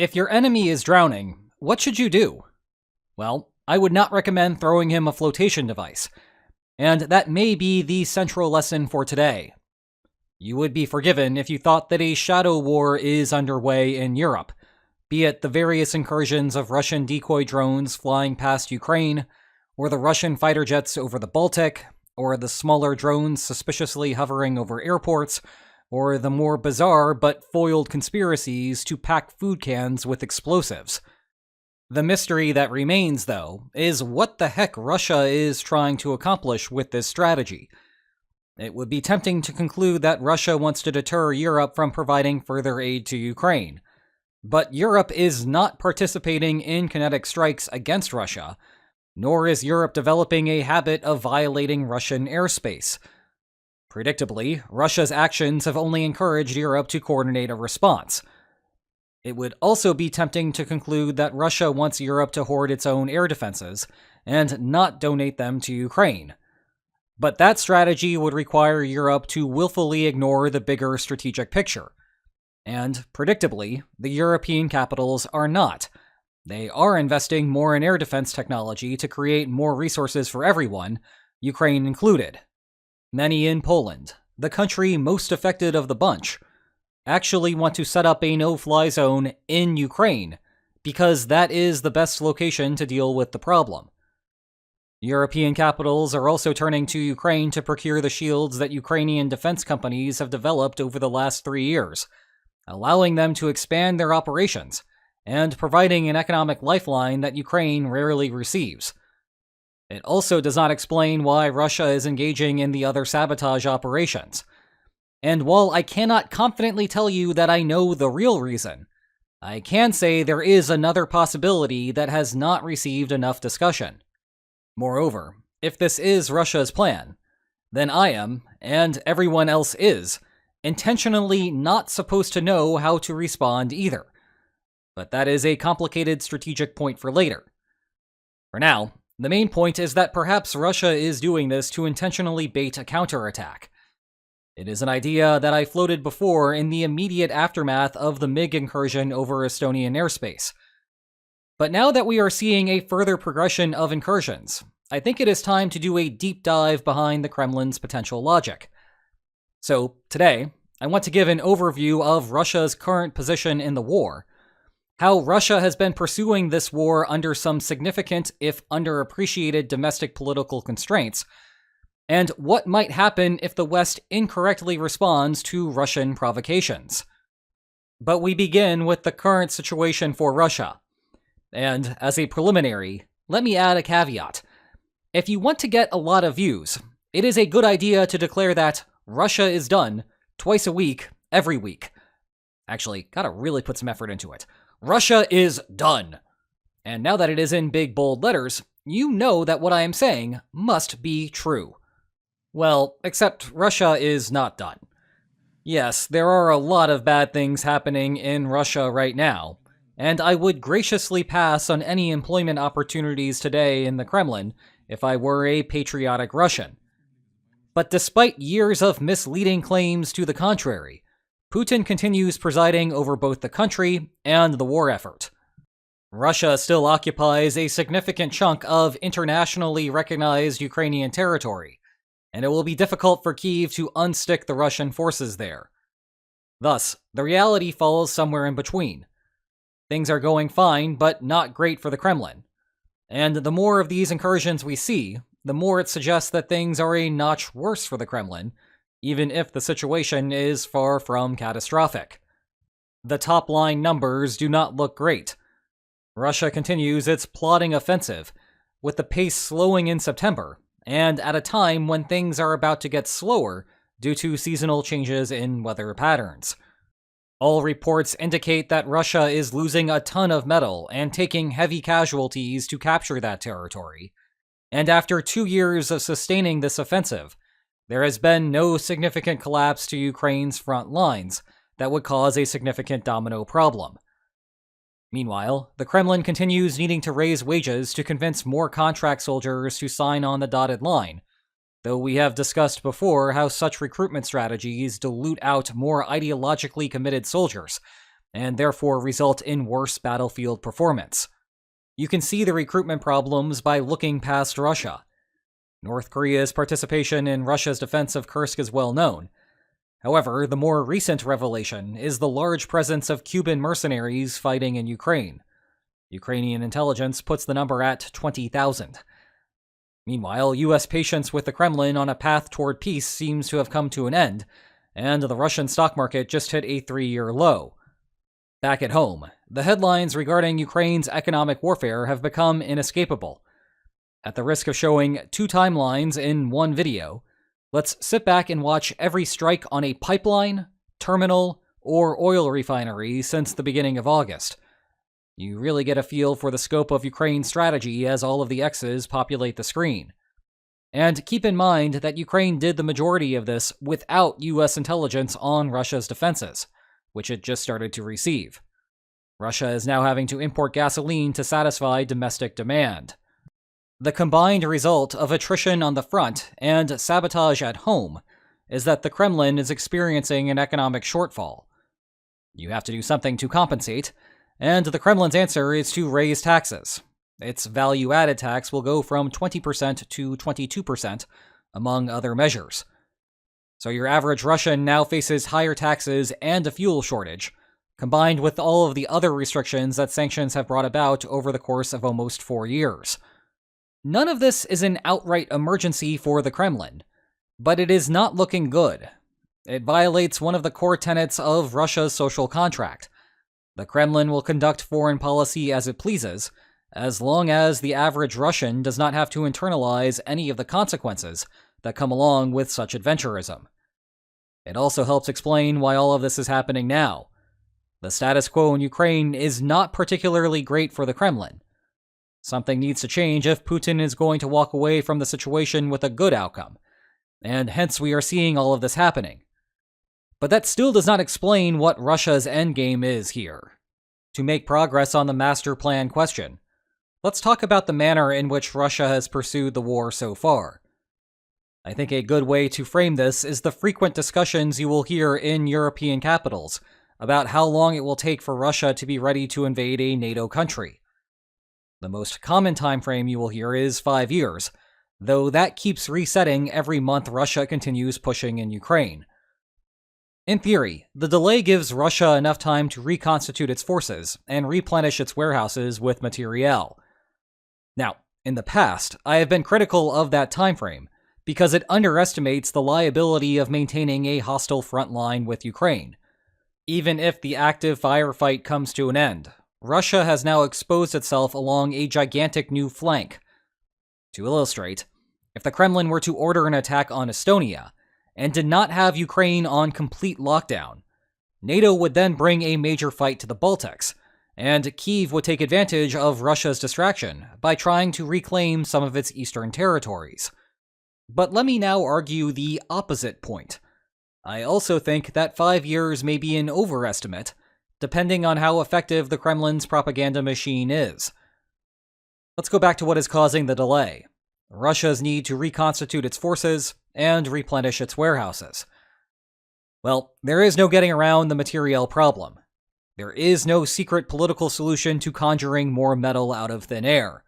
If your enemy is drowning, what should you do? Well, I would not recommend throwing him a flotation device. And that may be the central lesson for today. You would be forgiven if you thought that a shadow war is underway in Europe, be it the various incursions of Russian decoy drones flying past Ukraine, or the Russian fighter jets over the Baltic, or the smaller drones suspiciously hovering over airports, or the more bizarre but foiled conspiracies to pack food cans with explosives. The mystery that remains, though, is what the heck Russia is trying to accomplish with this strategy. It would be tempting to conclude that Russia wants to deter Europe from providing further aid to Ukraine. But Europe is not participating in kinetic strikes against Russia, nor is Europe developing a habit of violating Russian airspace. Predictably, Russia's actions have only encouraged Europe to coordinate a response. It would also be tempting to conclude that Russia wants Europe to hoard its own air defenses and not donate them to Ukraine. But that strategy would require Europe to willfully ignore the bigger strategic picture. And, predictably, the European capitals are not. They are investing more in air defense technology to create more resources for everyone, Ukraine included. Many in Poland, the country most affected of the bunch, actually want to set up a no-fly zone in Ukraine, because that is the best location to deal with the problem. European capitals are also turning to Ukraine to procure the shields that Ukrainian defense companies have developed over the last 3 years, allowing them to expand their operations, and providing an economic lifeline that Ukraine rarely receives. It also does not explain why Russia is engaging in the other sabotage operations. And while I cannot confidently tell you that I know the real reason, I can say there is another possibility that has not received enough discussion. Moreover, if this is Russia's plan, then I am, and everyone else is, intentionally not supposed to know how to respond either. But that is a complicated strategic point for later. For now, the main point is that perhaps Russia is doing this to intentionally bait a counterattack. It is an idea that I floated before in the immediate aftermath of the MiG incursion over Estonian airspace. But now that we are seeing a further progression of incursions, I think it is time to do a deep dive behind the Kremlin's potential logic. So, today, I want to give an overview of Russia's current position in the war, how Russia has been pursuing this war under some significant, if underappreciated, domestic political constraints, and what might happen if the West incorrectly responds to Russian provocations. But we begin with the current situation for Russia. And as a preliminary, let me add a caveat. If you want to get a lot of views, it is a good idea to declare that Russia is done twice a week, every week. Actually, gotta really put some effort into it. Russia is done. And now that it is in big, bold letters, you know that what I am saying must be true. Well, except Russia is not done. Yes, there are a lot of bad things happening in Russia right now, and I would graciously pass on any employment opportunities today in the Kremlin if I were a patriotic Russian. But despite years of misleading claims to the contrary, Putin continues presiding over both the country and the war effort. Russia still occupies a significant chunk of internationally recognized Ukrainian territory, and it will be difficult for Kyiv to unstick the Russian forces there. Thus, the reality falls somewhere in between. Things are going fine, but not great for the Kremlin. And the more of these incursions we see, the more it suggests that things are a notch worse for the Kremlin, even if the situation is far from catastrophic. The top-line numbers do not look great. Russia continues its plodding offensive, with the pace slowing in September, and at a time when things are about to get slower due to seasonal changes in weather patterns. All reports indicate that Russia is losing a ton of metal and taking heavy casualties to capture that territory. And after 2 years of sustaining this offensive, there has been no significant collapse to Ukraine's front lines that would cause a significant domino problem. Meanwhile, the Kremlin continues needing to raise wages to convince more contract soldiers to sign on the dotted line, though we have discussed before how such recruitment strategies dilute out more ideologically committed soldiers, and therefore result in worse battlefield performance. You can see the recruitment problems by looking past Russia. North Korea's participation in Russia's defense of Kursk is well known. However, the more recent revelation is the large presence of Cuban mercenaries fighting in Ukraine. Ukrainian intelligence puts the number at 20,000. Meanwhile, U.S. patience with the Kremlin on a path toward peace seems to have come to an end, and the Russian stock market just hit a 3-year low. Back at home, the headlines regarding Ukraine's economic warfare have become inescapable. At the risk of showing 2 timelines in one video, let's sit back and watch every strike on a pipeline, terminal, or oil refinery since the beginning of August. You really get a feel for the scope of Ukraine's strategy as all of the X's populate the screen. And keep in mind that Ukraine did the majority of this without U.S. intelligence on Russia's defenses, which it just started to receive. Russia is now having to import gasoline to satisfy domestic demand. The combined result of attrition on the front and sabotage at home is that the Kremlin is experiencing an economic shortfall. You have to do something to compensate, and the Kremlin's answer is to raise taxes. Its value-added tax will go from 20% to 22%, among other measures. So your average Russian now faces higher taxes and a fuel shortage, combined with all of the other restrictions that sanctions have brought about over the course of almost 4 years. None of this is an outright emergency for the Kremlin, but it is not looking good. It violates one of the core tenets of Russia's social contract. The Kremlin will conduct foreign policy as it pleases, as long as the average Russian does not have to internalize any of the consequences that come along with such adventurism. It also helps explain why all of this is happening now. The status quo in Ukraine is not particularly great for the Kremlin. Something needs to change if Putin is going to walk away from the situation with a good outcome, and hence we are seeing all of this happening. But that still does not explain what Russia's endgame is here. To make progress on the master plan question, let's talk about the manner in which Russia has pursued the war so far. I think a good way to frame this is the frequent discussions you will hear in European capitals about how long it will take for Russia to be ready to invade a NATO country. The most common time frame you will hear is 5 years, though that keeps resetting every month Russia continues pushing in Ukraine. In theory, the delay gives Russia enough time to reconstitute its forces and replenish its warehouses with materiel. Now, in the past, I have been critical of that time frame because it underestimates the liability of maintaining a hostile front line with Ukraine. Even if the active firefight comes to an end, Russia has now exposed itself along a gigantic new flank. To illustrate, if the Kremlin were to order an attack on Estonia and did not have Ukraine on complete lockdown, NATO would then bring a major fight to the Baltics, and Kyiv would take advantage of Russia's distraction by trying to reclaim some of its eastern territories. But let me now argue the opposite point. I also think that 5 years may be an overestimate, depending on how effective the Kremlin's propaganda machine is. Let's go back to what is causing the delay: Russia's need to reconstitute its forces and replenish its warehouses. Well, there is no getting around the materiel problem. There is no secret political solution to conjuring more metal out of thin air.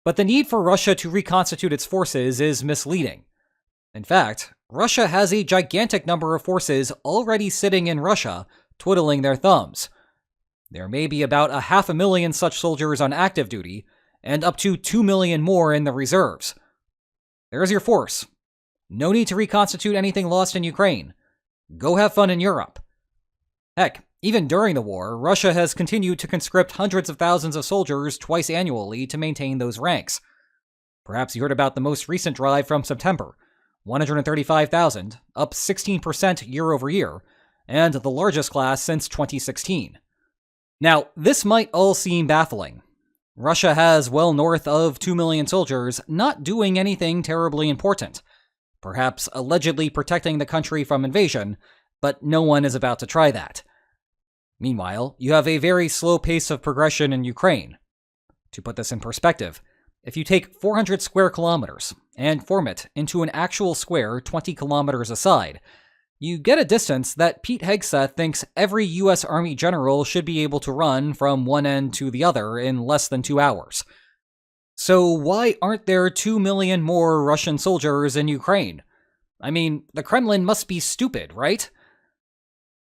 But the need for Russia to reconstitute its forces is misleading. In fact, Russia has a gigantic number of forces already sitting in Russia, twiddling their thumbs. There may be about 500,000 such soldiers on active duty, and up to 2 million more in the reserves. There's your force. No need to reconstitute anything lost in Ukraine. Go have fun in Europe. Heck, even during the war, Russia has continued to conscript hundreds of thousands of soldiers twice annually to maintain those ranks. Perhaps you heard about the most recent drive from September, 135,000, up 16% year over year, and the largest class since 2016. Now, this might all seem baffling. Russia has well north of 2 million soldiers not doing anything terribly important, perhaps allegedly protecting the country from invasion, but no one is about to try that. Meanwhile, you have a very slow pace of progression in Ukraine. To put this in perspective, if you take 400 square kilometers and form it into an actual square 20 kilometers aside, you get a distance that Pete Hegseth thinks every US Army general should be able to run from one end to the other in less than 2 hours. So why aren't there 2 million more Russian soldiers in Ukraine? I mean, the Kremlin must be stupid, right?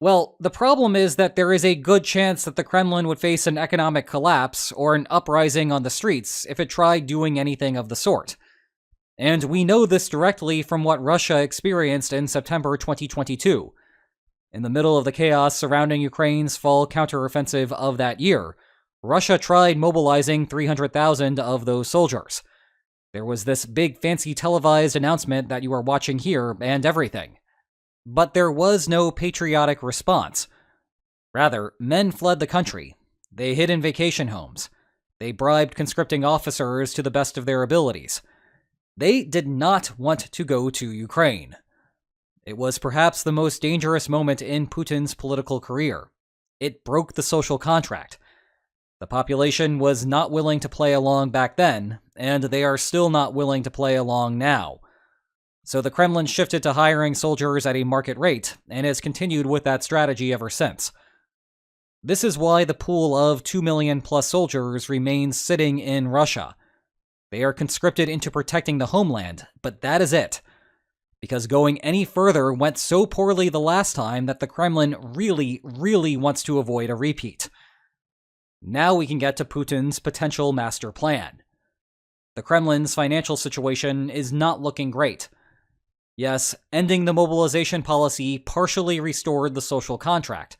Well, the problem is that there is a good chance that the Kremlin would face an economic collapse or an uprising on the streets if it tried doing anything of the sort. And we know this directly from what Russia experienced in September 2022. In the middle of the chaos surrounding Ukraine's fall counteroffensive of that year, Russia tried mobilizing 300,000 of those soldiers. There was this big fancy televised announcement that you are watching here and everything. But there was no patriotic response. Rather, men fled the country. They hid in vacation homes. They bribed conscripting officers to the best of their abilities. They did not want to go to Ukraine. It was perhaps the most dangerous moment in Putin's political career. It broke the social contract. The population was not willing to play along back then, and they are still not willing to play along now. So the Kremlin shifted to hiring soldiers at a market rate, and has continued with that strategy ever since. This is why the pool of 2 million plus soldiers remains sitting in Russia. They are conscripted into protecting the homeland, but that is it. Because going any further went so poorly the last time that the Kremlin really, really wants to avoid a repeat. Now we can get to Putin's potential master plan. The Kremlin's financial situation is not looking great. Yes, ending the mobilization policy partially restored the social contract,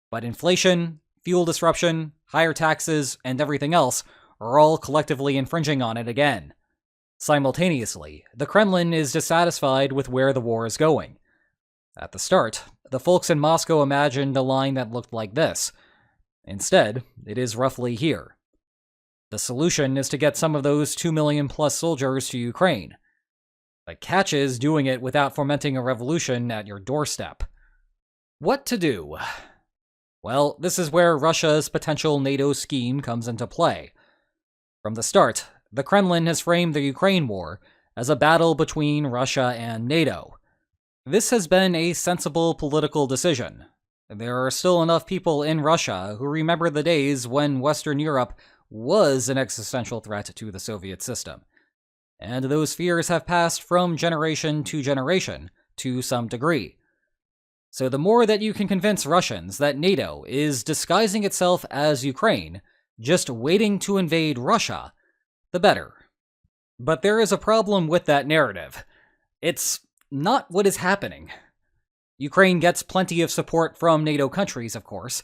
but inflation, fuel disruption, higher taxes, and everything else are all collectively infringing on it again. Simultaneously, the Kremlin is dissatisfied with where the war is going. At the start, the folks in Moscow imagined a line that looked like this. Instead, it is roughly here. The solution is to get some of those 2 million plus soldiers to Ukraine. The catch is doing it without fomenting a revolution at your doorstep. What to do? Well, this is where Russia's potential NATO scheme comes into play. From the start, the Kremlin has framed the Ukraine war as a battle between Russia and NATO. This has been a sensible political decision. There are still enough people in Russia who remember the days when Western Europe was an existential threat to the Soviet system. And those fears have passed from generation to some degree. So the more that you can convince Russians that NATO is disguising itself as Ukraine, just waiting to invade Russia, the better. But there is a problem with that narrative. It's not what is happening. Ukraine gets plenty of support from NATO countries, of course,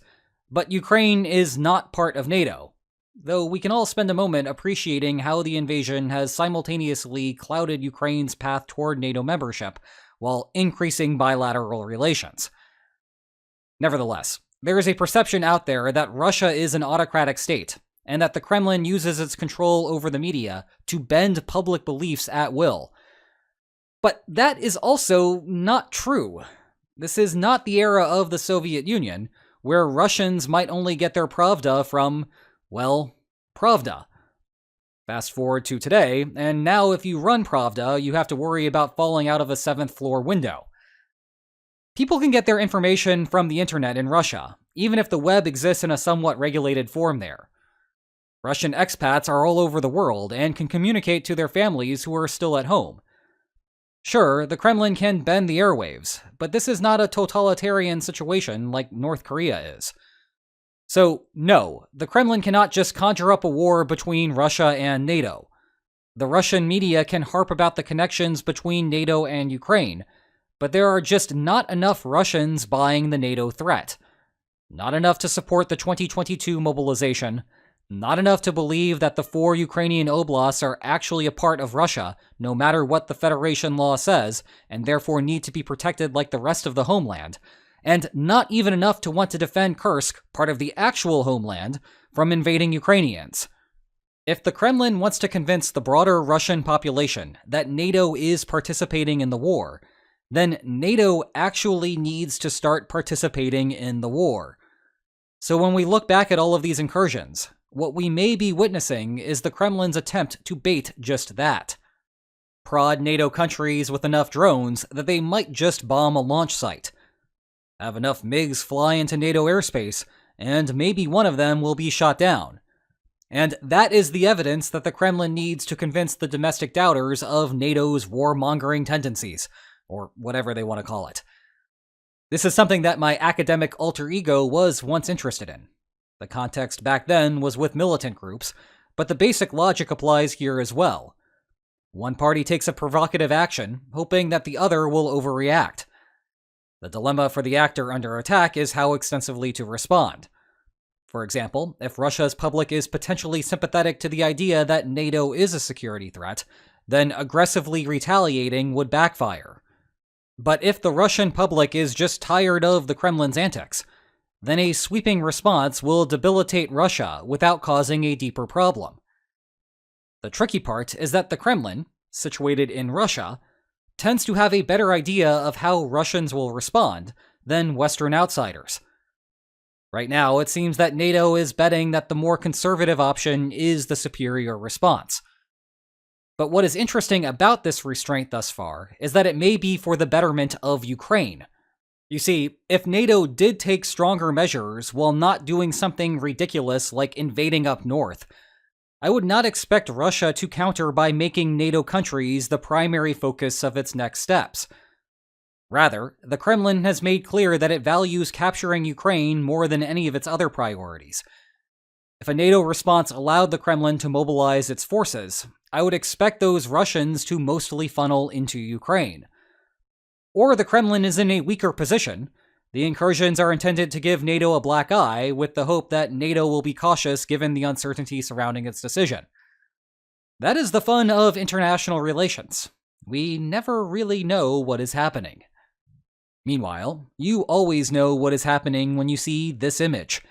but Ukraine is not part of NATO. Though we can all spend a moment appreciating how the invasion has simultaneously clouded Ukraine's path toward NATO membership while increasing bilateral relations. Nevertheless, there is a perception out there that Russia is an autocratic state, and that the Kremlin uses its control over the media to bend public beliefs at will. But that is also not true. This is not the era of the Soviet Union, where Russians might only get their Pravda from, well, Pravda. Fast forward to today, and now if you run Pravda, you have to worry about falling out of a 7th floor window. People can get their information from the internet in Russia, even if the web exists in a somewhat regulated form there. Russian expats are all over the world and can communicate to their families who are still at home. Sure, the Kremlin can bend the airwaves, but this is not a totalitarian situation like North Korea is. So, no, the Kremlin cannot just conjure up a war between Russia and NATO. The Russian media can harp about the connections between NATO and Ukraine, but there are just not enough Russians buying the NATO threat. Not enough to support the 2022 mobilization, not enough to believe that the 4 Ukrainian oblasts are actually a part of Russia, no matter what the Federation law says, and therefore need to be protected like the rest of the homeland, and not even enough to want to defend Kursk, part of the actual homeland, from invading Ukrainians. If the Kremlin wants to convince the broader Russian population that NATO is participating in the war, then NATO actually needs to start participating in the war. So when we look back at all of these incursions, what we may be witnessing is the Kremlin's attempt to bait just that. prod NATO countries with enough drones that they might just bomb a launch site. Have enough MiGs fly into NATO airspace, and maybe one of them will be shot down. And that is the evidence that the Kremlin needs to convince the domestic doubters of NATO's warmongering tendencies, or whatever they want to call it. This is something that my academic alter ego was once interested in. The context back then was with militant groups, but the basic logic applies here as well. One party takes a provocative action, hoping that the other will overreact. The dilemma for the actor under attack is how extensively to respond. For example, if Russia's public is potentially sympathetic to the idea that NATO is a security threat, then aggressively retaliating would backfire. But if the Russian public is just tired of the Kremlin's antics, then a sweeping response will debilitate Russia without causing a deeper problem. The tricky part is that the Kremlin, situated in Russia, tends to have a better idea of how Russians will respond than Western outsiders. Right now, it seems that NATO is betting that the more conservative option is the superior response. But what is interesting about this restraint thus far is that it may be for the betterment of Ukraine. You see, if NATO did take stronger measures while not doing something ridiculous like invading up north, I would not expect Russia to counter by making NATO countries the primary focus of its next steps. Rather, the Kremlin has made clear that it values capturing Ukraine more than any of its other priorities. If a NATO response allowed the Kremlin to mobilize its forces, I would expect those Russians to mostly funnel into Ukraine. Or the Kremlin is in a weaker position. The incursions are intended to give NATO a black eye, with the hope that NATO will be cautious given the uncertainty surrounding its decision. That is the fun of international relations. We never really know what is happening. Meanwhile, you always know what is happening when you see this image.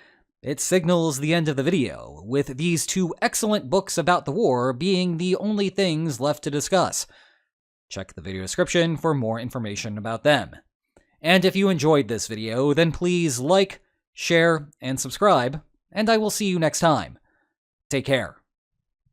It signals the end of the video, with these two excellent books about the war being the only things left to discuss. Check the video description for more information about them. And if you enjoyed this video, then please like, share, and subscribe, and I will see you next time. Take care.